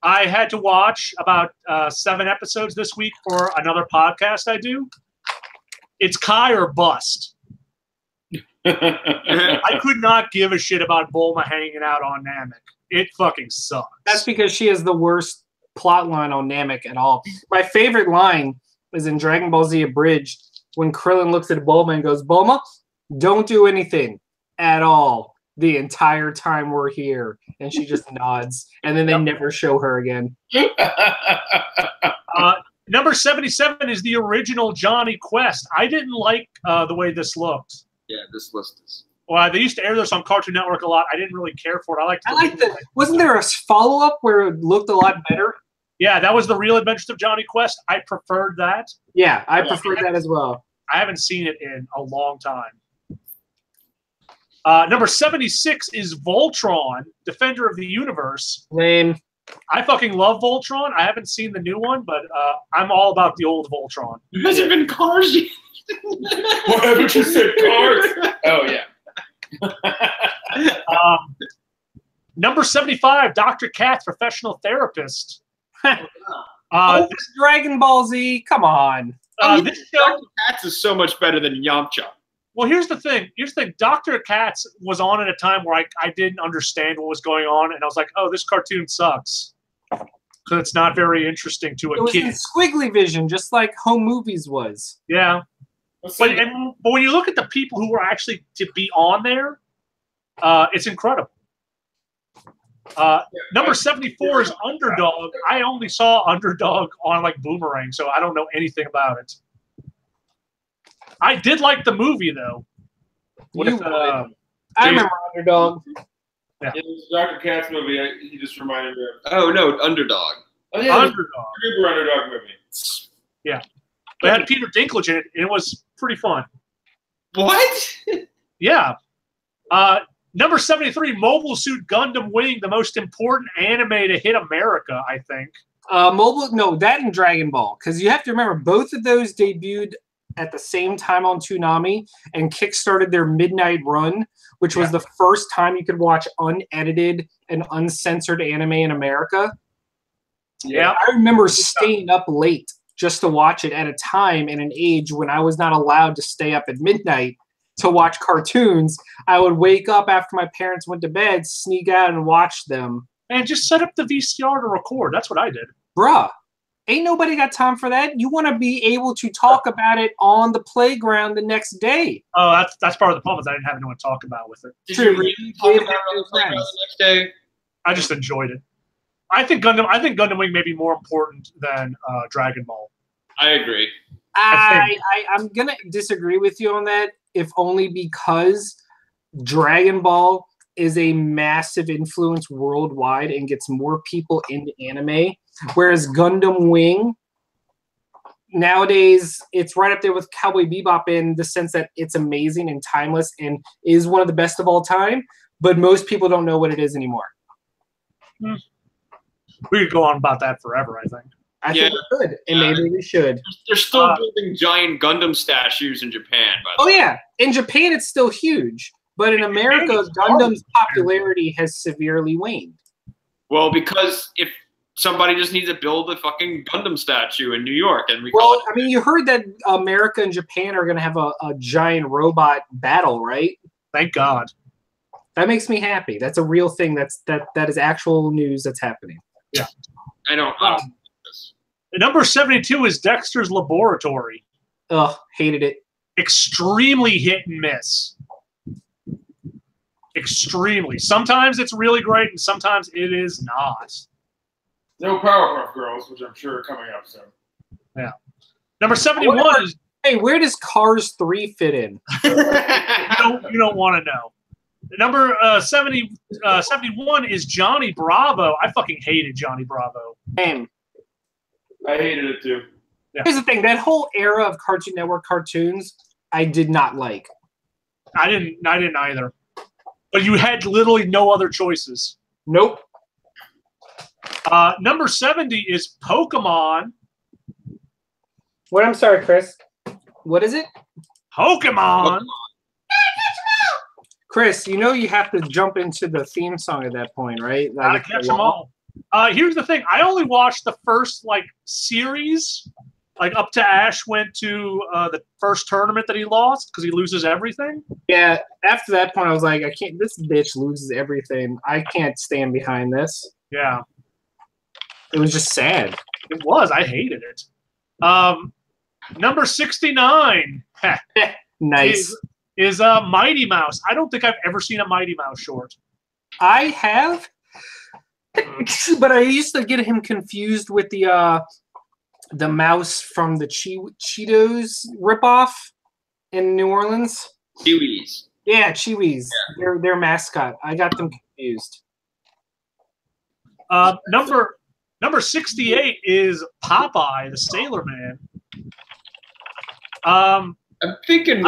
I had to watch about 7 episodes this week for another podcast I do. It's Kai or bust. I could not give a shit about Bulma hanging out on Namek. It fucking sucks. That's because she has the worst plot line on Namek at all. My favorite line is in Dragon Ball Z Abridged when Krillin looks at Bulma and goes, Bulma, don't do anything at all the entire time we're here. And she just nods. And then they never show her again. Number 77 is the original Johnny Quest. I didn't like the way this looked. Yeah, this list is. Well, they used to air this on Cartoon Network a lot. I didn't really care for it. I liked it. Wasn't there a follow-up where it looked a lot better? Yeah, that was the Real Adventures of Johnny Quest. I preferred that. Yeah, I preferred that as well. I haven't seen it in a long time. Number 76 is Voltron, Defender of the Universe. Lame. I fucking love Voltron. I haven't seen the new one, but I'm all about the old Voltron. It hasn't been Cars yet. What haven't you said, Cars? Oh, yeah. Number 75, Dr. Katz, Professional Therapist. This Dragon Ball Z, come on. This show, Katz is so much better than Yamcha. well, here's the thing. Dr. Katz was on at a time where I didn't understand what was going on, and I was like, oh, this cartoon sucks. Because it's not very interesting to a kid. It was in squiggly vision, just like Home Movies was. Yeah. But when you look at the people who were actually to be on there, it's incredible. Number 74 is Underdog. I only saw Underdog on like Boomerang, so I don't know anything about it. I did like the movie though. I remember Underdog. Yeah. It was Dr. Katz movie. He just reminded me of. Oh no, Underdog. Oh yeah, Underdog. Super Underdog movie. Yeah. They had Peter Dinklage in it, and it was pretty fun. What? Yeah. Number 73, Mobile Suit Gundam Wing, the most important anime to hit America, I think. That and Dragon Ball. Because you have to remember, both of those debuted at the same time on Toonami and kickstarted their midnight run, which was the first time you could watch unedited and uncensored anime in America. Yeah. I remember staying up late just to watch it at a time and an age when I was not allowed to stay up at midnight to watch cartoons. I would wake up after my parents went to bed, sneak out and watch them. And just set up the VCR to record. That's what I did. Bruh, ain't nobody got time for that. You want to be able to talk about it on the playground the next day. Oh, that's part of the problem is I didn't have anyone to talk about with it. Did you really talk about it on the playground the next day? I just enjoyed it. I think Gundam Wing may be more important than Dragon Ball. I agree. I'm going to disagree with you on that, if only because Dragon Ball is a massive influence worldwide and gets more people into anime, whereas Gundam Wing, nowadays, it's right up there with Cowboy Bebop in the sense that it's amazing and timeless and is one of the best of all time, but most people don't know what it is anymore. We could go on about that forever, I think. I think we could, and maybe we should. They're still building giant Gundam statues in Japan, by the way. Oh, yeah. In Japan, it's still huge. But in America, Gundam's popularity has severely waned. Well, because if somebody just needs to build a fucking Gundam statue in New York, and you heard that America and Japan are going to have a giant robot battle, right? Thank God. That makes me happy. That's a real thing. That is actual news that's happening. Yeah. I don't. Number 72 is Dexter's Laboratory. Ugh, hated it. Extremely hit and miss. Extremely. Sometimes it's really great, and sometimes it is not. No Powerpuff Girls, which I'm sure are coming up soon. Yeah. Number 71 is... Hey, where does Cars 3 fit in? You don't want to know. Number 71 is Johnny Bravo. I fucking hated Johnny Bravo. Damn. I hated it too. Yeah. Here's the thing: that whole era of Cartoon Network cartoons, I did not like. I didn't either. But you had literally no other choices. Nope. Number 70 is Pokemon. What? I'm sorry, Chris. What is it? Pokemon. Chris, you know you have to jump into the theme song at that point, right? Gotta catch them all. Here's the thing. I only watched the first series, up to Ash went to the first tournament that he lost because he loses everything. Yeah. After that point, I was like, I can't. This bitch loses everything. I can't stand behind this. Yeah. It was just sad. It was. I hated it. Number 69. Nice. Is Mighty Mouse. I don't think I've ever seen a Mighty Mouse short. I have, but I used to get him confused with the mouse from the Cheetos ripoff in New Orleans. Chewies. Yeah, Chewies. Yeah. Their mascot. I got them confused. Number 68 is Popeye, the Sailor Man. I'm thinking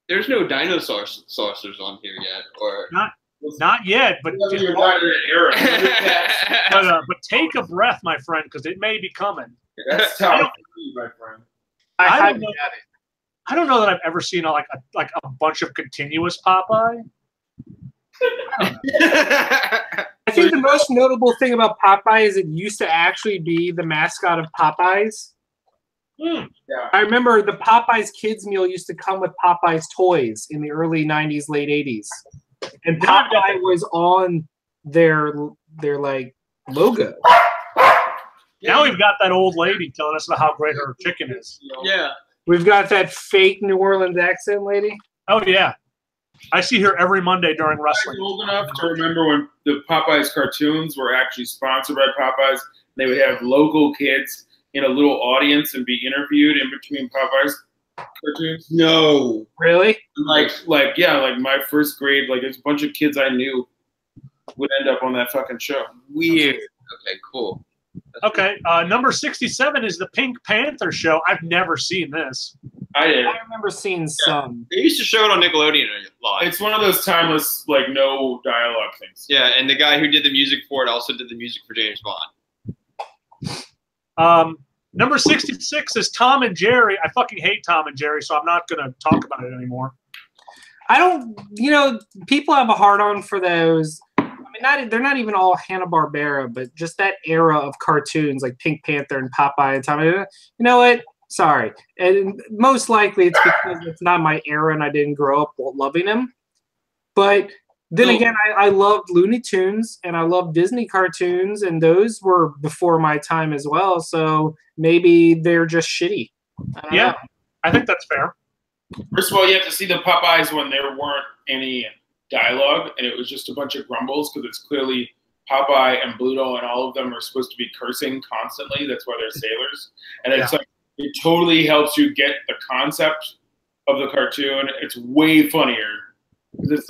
there's no dinosaur saucers on here yet, or not yet, but You're not in an era. but take a breath, my friend, because it may be coming. That's tough, my friend. I don't know that I've ever seen a bunch of continuous Popeye. I think the most notable thing about Popeye is it used to actually be the mascot of Popeyes. Yeah. I remember the Popeyes kids meal used to come with Popeyes toys in the early 90s, late 80s. And Popeye was on their logo. Now we've got that old lady telling us about how great her chicken is. Yeah. We've got that fake New Orleans accent lady. Oh, yeah. I see her every Monday during wrestling. I'm old enough to remember when the Popeyes cartoons were actually sponsored by Popeyes. They would have local kids in a little audience and be interviewed in between Popeyes cartoons. No. Really? Like my first grade, there's a bunch of kids I knew would end up on that fucking show. Weird. Okay, cool. Okay, number 67 is the Pink Panther show. I've never seen this. I did. I remember seeing some. They used to show it on Nickelodeon a lot. It's one of those timeless, no dialogue things. Yeah, and the guy who did the music for it also did the music for James Bond. Number 66 is Tom and Jerry. I fucking hate Tom and Jerry, so I'm not going to talk about it anymore. I don't, people have a hard-on for those. I mean, they're not even all Hanna-Barbera, but just that era of cartoons like Pink Panther and Popeye and Tom. You know what? Sorry. And most likely it's because it's not my era and I didn't grow up loving them. But then again, I loved Looney Tunes and I loved Disney cartoons, and those were before my time as well. So maybe they're just shitty. Yeah, I think that's fair. First of all, you have to see the Popeyes when there weren't any dialogue and it was just a bunch of grumbles, because it's clearly Popeye and Bluto and all of them are supposed to be cursing constantly. That's why they're sailors. And it's it totally helps you get the concept of the cartoon. It's way funnier. It's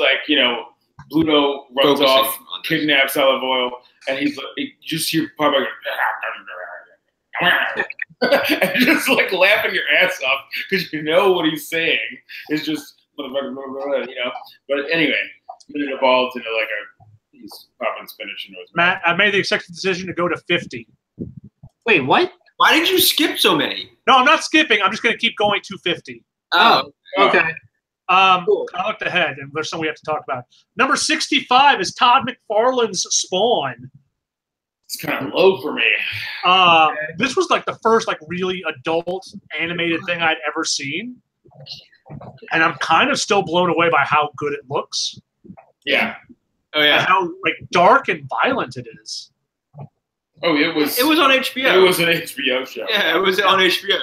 Bluto runs off, kidnaps Olive Oil, and you just hear Popeye and just laughing your ass off because you know what he's saying. It's just But anyway, it evolved into he's popping spinach into his mouth. Matt, I made the executive decision to go to 50. Wait, what? Why did you skip so many? No, I'm not skipping. I'm just going to keep going to 50. Oh, okay. Cool. I looked ahead, and there's something we have to talk about. Number 65 is Todd McFarlane's Spawn. It's kind of low for me. This was the first really adult animated thing I'd ever seen. And I'm kind of still blown away by how good it looks. Yeah. Oh yeah. And how dark and violent it is. Oh, it was on HBO. It was an HBO show. Yeah, it was on HBO.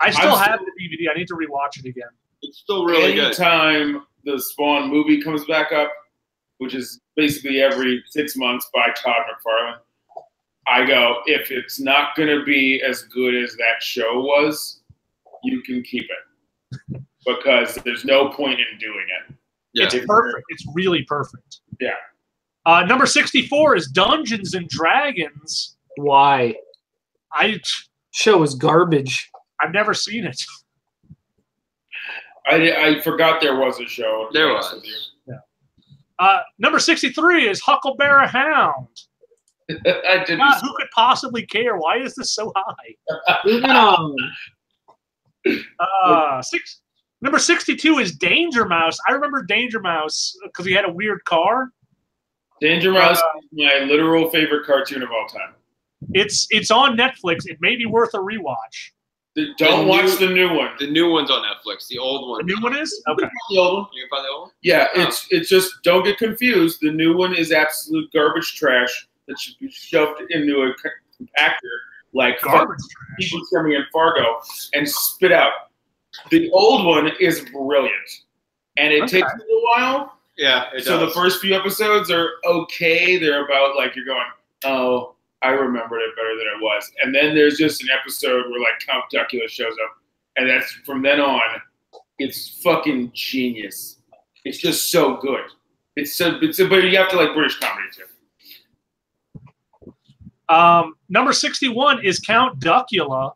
I still have the DVD. I need to rewatch it again. It's still really good. Anytime the Spawn movie comes back up, which is basically every 6 months by Todd McFarlane, I go, if it's not going to be as good as that show was, you can keep it. Because there's no point in doing it. Yeah. It's perfect. It's really perfect. Yeah. Number 64 is Dungeons and Dragons. Why? Show was garbage. I've never seen it. I forgot there was a show. There was. Number 63 is Huckleberry Hound. I didn't. God, who could possibly care? Why is this so high? Moving on. Number 62 is Danger Mouse. I remember Danger Mouse because he had a weird car. Danger Mouse is my literal favorite cartoon of all time. It's on Netflix. It may be worth a rewatch. Don't watch the new one. The new one's on Netflix. The old one. The new one is? Okay. The old one. You can find the old one? Yeah, it's just, don't get confused. The new one is absolute garbage trash that should be shoved into a compactor like Garbage trash. people coming in Fargo and spit out. The old one is brilliant, and it takes a little while. Yeah, it So does. the first few episodes are okay. They're about like you're going, oh, I remembered it better than it was. And then there's just an episode where like Count Duckula shows up, and that's from then on. It's fucking genius. It's just so good. But you have to like British comedy too. Number 61 is Count Duckula.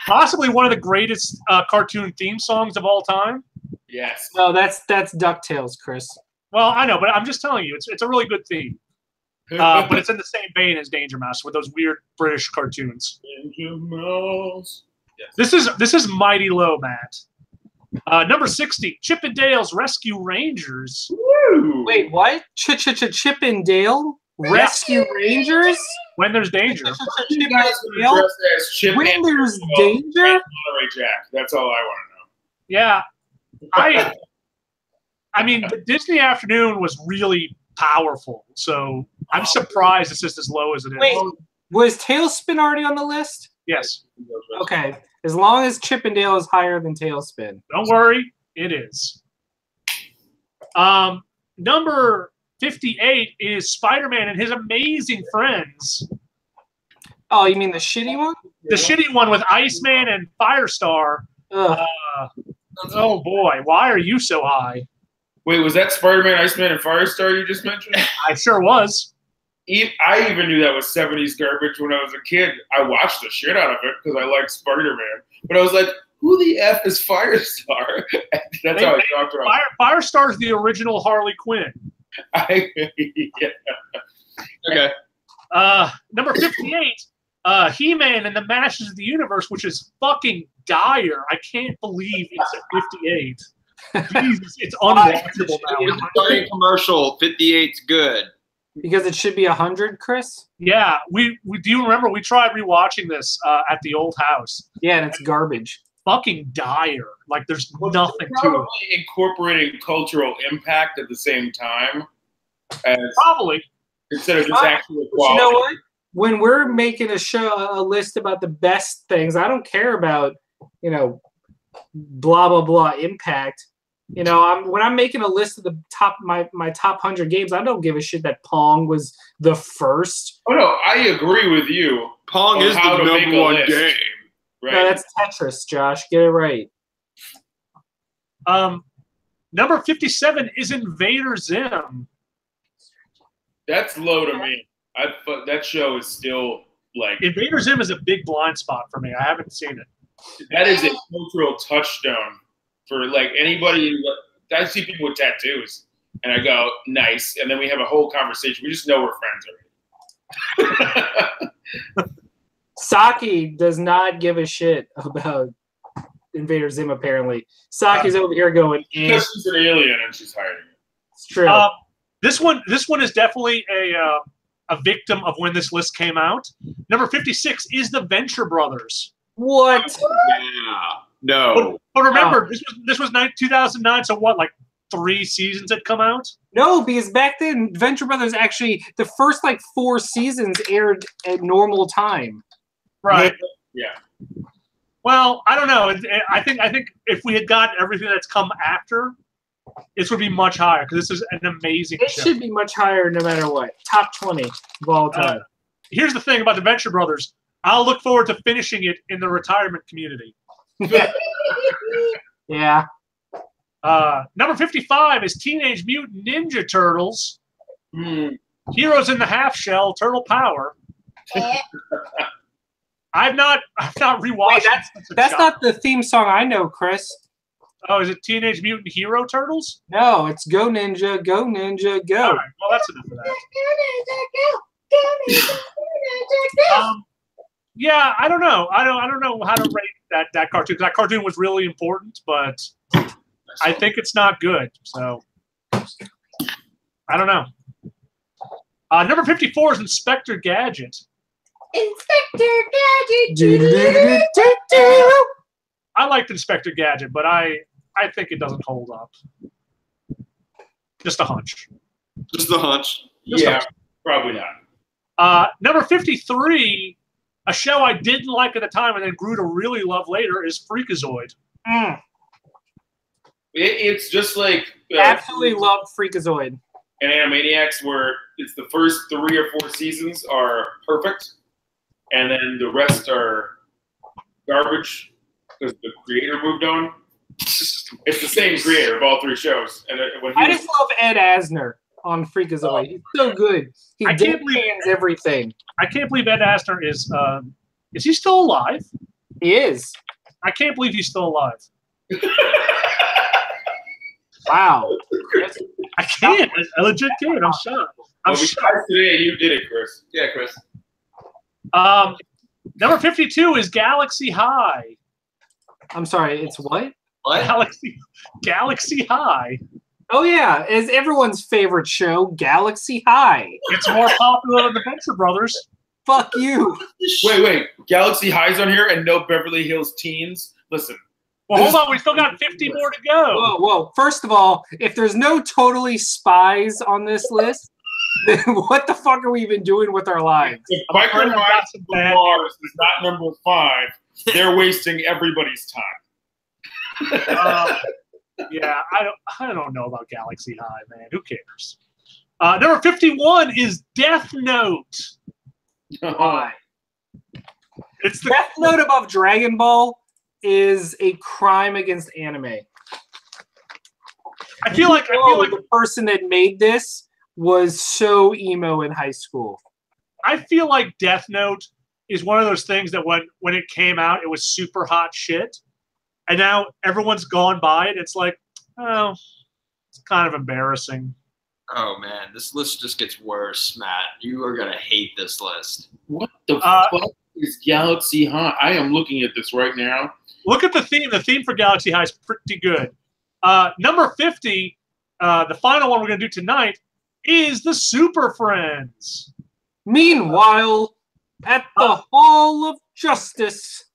Possibly one of the greatest cartoon theme songs of all time. Yes. No, that's DuckTales, Chris. Well, I know, but I'm just telling you, it's a really good theme. But it's in the same vein as Danger Mouse with those weird British cartoons. Danger Mouse. This is mighty low, Matt. Number 60, Chip and Dale's Rescue Rangers. Woo! Wait, what? Chip and Dale? Rescue Rangers? When there's danger. You guys would address as Chip When and there's Dale danger? and Monterey Jack. That's all I want Yeah. I mean, the Disney Afternoon was really powerful, so I'm surprised it's just as low as it is. Wait, was Tailspin already on the list? Yes. to know. Okay. As long as Chip and Dale is higher than Tailspin. Don't worry, it is. Number 58 is Spider-Man and his amazing friends. Oh, you mean the shitty one? The shitty one with Iceman and Firestar. Ugh. Oh boy, why are you so high? Wait, was that Spider-Man, Iceman, and Firestar you just mentioned? I sure was. I even knew that was 70s garbage when I was a kid. I watched the shit out of it because I liked Spider-Man. But I was like, who the F is Firestar? That's how I talked about it. Firestar's the original Harley Quinn. Yeah. Okay. Number 58, He-Man and the Masters of the Universe, which is fucking dire. I can't believe it's at 58. Jesus, it's unwatchable now. Starting commercial, 58's good. Because it should be 100, Chris? Yeah, we do you remember we tried rewatching this at the old house? Yeah, and it's garbage. Fucking dire. Like there's nothing to it. Probably incorporating cultural impact at the same time as Probably. instead of just actual But quality. you know what? When we're making a list about the best things, I don't care about, blah, blah, blah impact. When I'm making a list of the top my top 100 games, I don't give a shit that Pong was the first. Oh no, I agree with you. Pong On is how the to make number a one list. game. Right? No, that's Tetris, Josh. Get it right. Number 57 is Invader Zim. That's low to me. That show is still like Invader Zim is a big blind spot for me. I haven't seen it. that is a cultural touchstone for like anybody. I see people with tattoos, and I go nice, and then we have a whole conversation. We just know we're friends already. Saki does not give a shit about Invader Zim, apparently. Saki's over here going, Because she's an alien and she's hiding it. It's true. This one is definitely a victim of when this list came out. Number 56 is the Venture Brothers. What? Yeah. No. But remember, this was 2009, so what, like 3 seasons had come out? No, because back then, Venture Brothers actually, the first 4 seasons aired at normal time. Right. Yeah. Well, I don't know. I think if we had gotten everything that's come after, this would be much higher because this is an amazing It show. should be much higher no matter what. Top 20 of all time. Here's the thing about the Venture Brothers. I'll look forward to finishing it in the retirement community. Yeah. Number 55 is Teenage Mutant Ninja Turtles. Heroes in the Half Shell, Turtle Power. I've not rewatched. Wait, that's not the theme song I know, Chris. Oh, is it Teenage Mutant Hero Turtles? No, it's Go Ninja, Go Ninja, Go. All right, well, that's enough of that. Yeah, I don't know. I don't know how to rate that cartoon. That cartoon was really important, but I think it's not good. So I don't know. Number 54 is Inspector Gadget. Inspector Gadget. I liked Inspector Gadget, but I think it doesn't hold up. Just a hunch. Just the hunch. Just Yeah, probably not. Number 53, a show I didn't like at the time and then grew to really love later, is Freakazoid. It's just like Absolutely love Freakazoid. and Animaniacs, where it's the first 3 or 4 seasons are perfect, and then the rest are garbage because the creator moved on. It's the same creator of all 3 shows, and when I just love Ed Asner on Freakazoid. He's so good. He I can't believe deadpans everything. I can't believe Ed Asner is he still alive? He is. I can't believe he's still alive. Wow. I can't. I legit can't. I'm shocked. I'm well, shocked. besides today, you did it, Chris. Yeah, Chris. Number 52 is Galaxy High. I'm sorry, it's what? What? Galaxy High. Oh yeah, it's everyone's favorite show, Galaxy High. It's more popular than the Venture Brothers. Fuck you. Wait. Galaxy High's on here and no Beverly Hills Teens? Listen. Well, hold on. We still got 50 more to go. Whoa. First of all, if there's no totally spies on this list, then what the fuck are we even doing with our lives? If Biker Mice from Mars is not number 5, they're wasting everybody's time. Yeah, I don't know about Galaxy High, man. Who cares? Number 51 is Death Note. Why? It's the Death Note above Dragon Ball is a crime against anime. I feel like the person that made this was so emo in high school. I feel like Death Note is one of those things that when it came out, it was super hot shit, and now everyone's gone by it. It's like, oh, it's kind of embarrassing. Oh man, this list just gets worse, Matt. You are gonna hate this list. What the fuck is Galaxy High? I am looking at this right now. Look at the theme. The theme for Galaxy High is pretty good. Number 50, the final one we're going to do tonight, is the Super Friends. Meanwhile, at the Hall of Justice.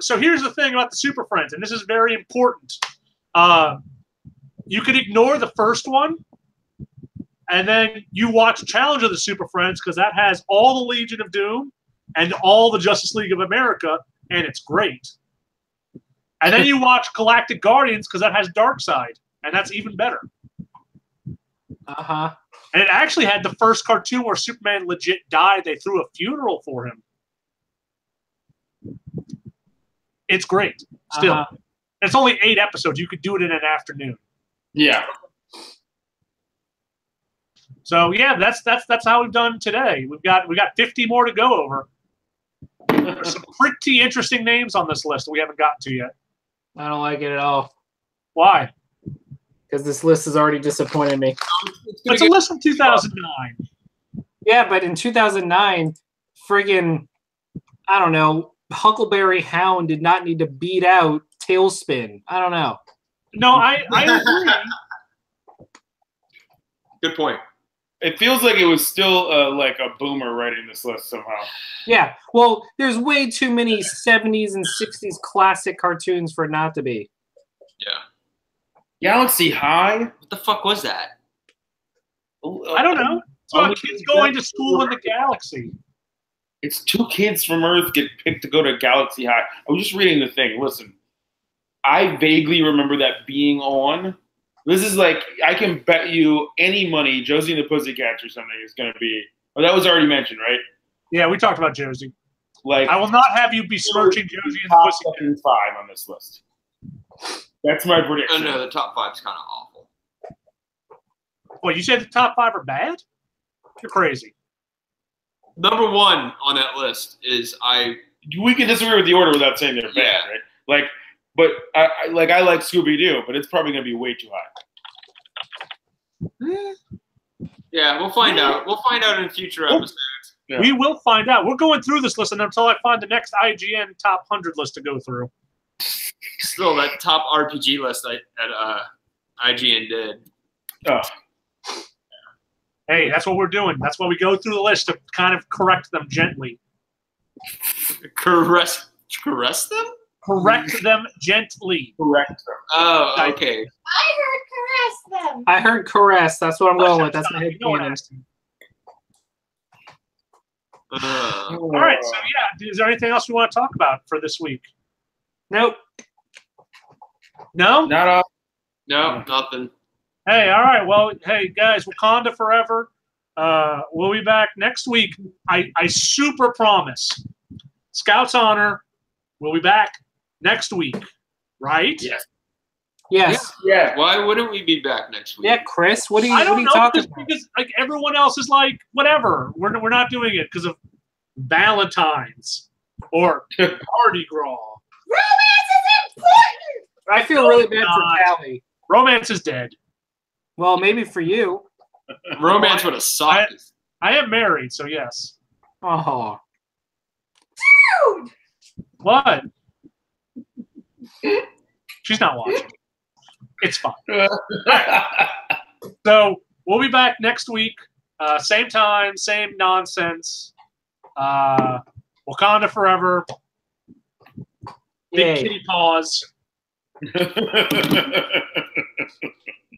So here's the thing about the Super Friends, and this is very important. You could ignore the first one, and then you watch Challenge of the Super Friends, because that has all the Legion of Doom and all the Justice League of America, and it's great. And then you watch Galactic Guardians, because that has Darkseid, and that's even better. Uh-huh. And it actually had the first cartoon where Superman legit died. They threw a funeral for him. It's great. Still. Uh-huh. It's only 8 episodes. You could do it in an afternoon. Yeah. So yeah, that's how we've done today. We got 50 more to go over. There's some pretty interesting names on this list that we haven't gotten to yet. I don't like it at all. Why? Because this list has already disappointed me. It's a list from 2009. Yeah, but in 2009, friggin', I don't know, Huckleberry Hound did not need to beat out Tailspin. I don't know. No, I agree. Good point. It feels like it was still like a boomer writing this list somehow. Yeah, well, there's way too many 70s and 60s classic cartoons for it not to be. Yeah. Galaxy High? What the fuck was that? I don't know. It's about kids going to school in the galaxy. It's 2 kids from Earth get picked to go to Galaxy High. I was just reading the thing. Listen, I vaguely remember that being on. This is like, I can bet you any money Josie and the Pussycats or something is going to be. Oh, that was already mentioned, right? Yeah, we talked about Josie. Like, I will not have you besmirching Josie and the top Pussycats. 5 on this list. That's my Oh prediction. no, the top 5's kind of awful. What, you said the top 5 are bad? You're crazy. Number 1 on that list is We can disagree with the order without saying they're bad, Yeah. right? Like, But I like Scooby Doo, but it's probably gonna be way too high. Yeah, we'll find out. We'll find out in future episodes. Yeah. We will find out. We're going through this list until I find the next IGN top 100 list to go through. Still, that top RPG list that IGN did. Oh. Hey, that's what we're doing. That's why we go through the list to kind of correct them gently. Caress them? Correct them gently. Correct. Oh, okay. I heard caress them. I heard caress. That's what I'm going with. That's my head You know what I canon. asked you. All All right, so yeah, is there anything else we want to talk about for this week? Nope. No? Not all. No, nothing. Hey, all right. Well, hey, guys, Wakanda forever. We'll be back next week. I super promise. Scouts Honor, we'll be back next week, right? Yes. Yes. Yeah. Why wouldn't we be back next week? Yeah, Chris. What are you, I what don't are you know talking because, about? because like everyone else is like whatever. We're not doing it because of Valentine's or Mardi Gras. Romance is important. I feel really bad God. for Callie. Romance is dead. Well, maybe for you. Romance would have sucked. I am married, so yes. Oh. Dude. What? She's not watching. It's fine. So we'll be back next week. Same time, same nonsense. Wakanda forever. Big Yay. kitty paws.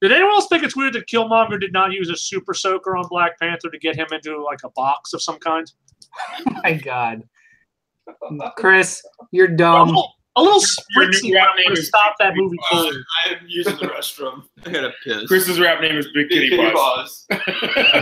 Did anyone else think it's weird that Killmonger did not use a super soaker on Black Panther to get him into like a box of some kind? Oh my God. Chris, you're dumb. A little Your new spritzy rap would name have is stopped that movie cold. I am using the restroom. I gotta piss. Chris's rap name is Big Kitty Paws. Paws.